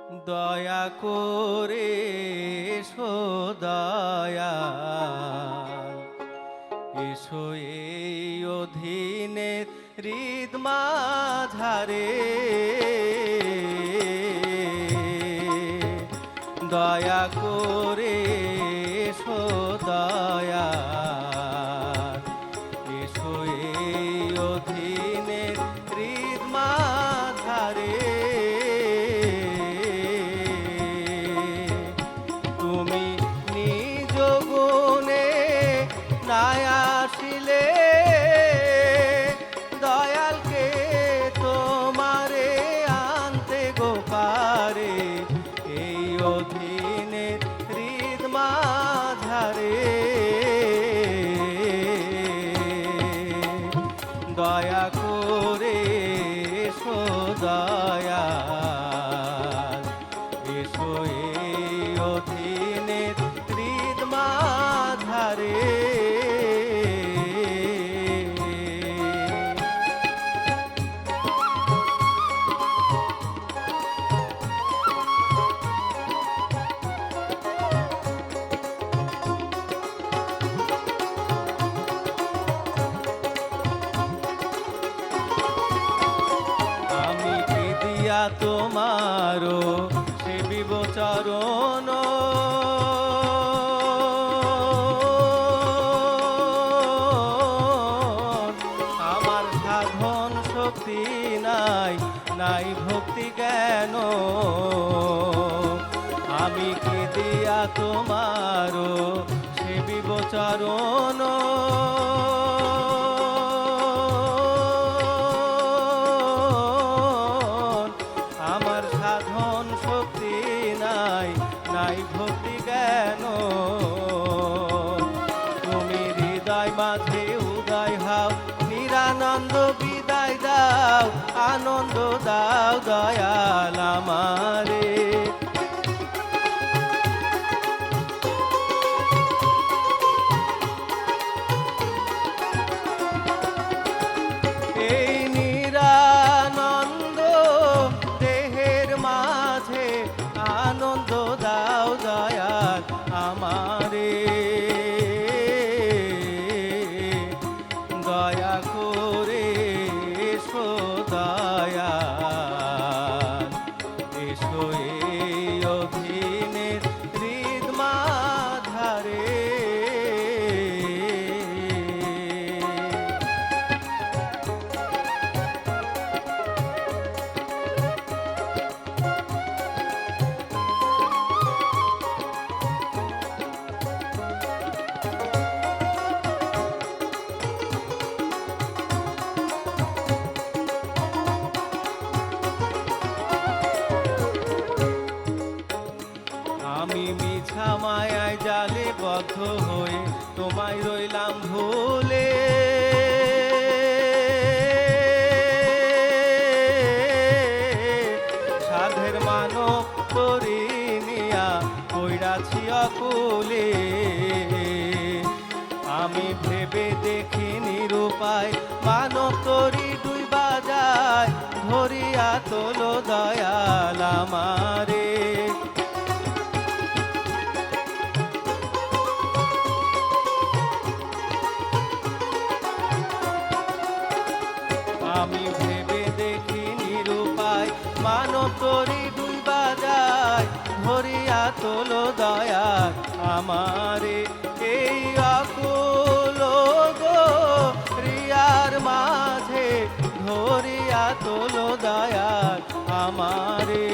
দয়া করে এসো দয়াল, এসো এই অধীনের হৃদ মাঝারে। দয়া করে এসো দয়াল, এসো এই অধীনের হৃদ মাঝারে। তুমি নিজ গুণে নাই আসিলে দয়ালকে তোমারে আনতে গোপারে, এই অধীনের হৃদ মাঝারে। দয়া করে এসো দয়াল, এসো এই অধীনের হৃদ মাঝারে। আমি কি দিয়া তোমারো সেবিব চরণ, আমার সাধন শক্তি নাই, নাই ভক্তি জ্ঞান। আমি কি দিয়া তোমারো সেবিব চরণ, আমার সাধন শক্তি নাই, নাই ভক্তি জ্ঞান। তুমি হৃদয় মাঝে উদয় হও, নিরানন্দ বিদায় দাও, আনন্দ দাও দয়াল আমারে। এই নিরানন্দ দেহের মাঝে আনন্দ দাও দয়াল আমারে। দয়া করে এসো দয়াল, এসো এই অধীনের হৃদ মাঝারে। আমি মিছা মায়ায় জালে বদ্ধ হয়ে তোমায় রইলাম ভুলে, সাধের মানব তরি নিয়া কইরাছি অকুলে। আমি ভেবে দেখি নিরুপায়, মানব তরি ডুইবা যায়, ধরিয়া তোলো দয়াল আমারে। আমি ভেবে দেখি নিরুপায়, মানব তরি ডুইবা যায়, ধরিয়া তোলো দয়াল আমারে। এই আকুল গো রিয়ার মাঝে ধরিয়া তোলো দয়াল আমারে।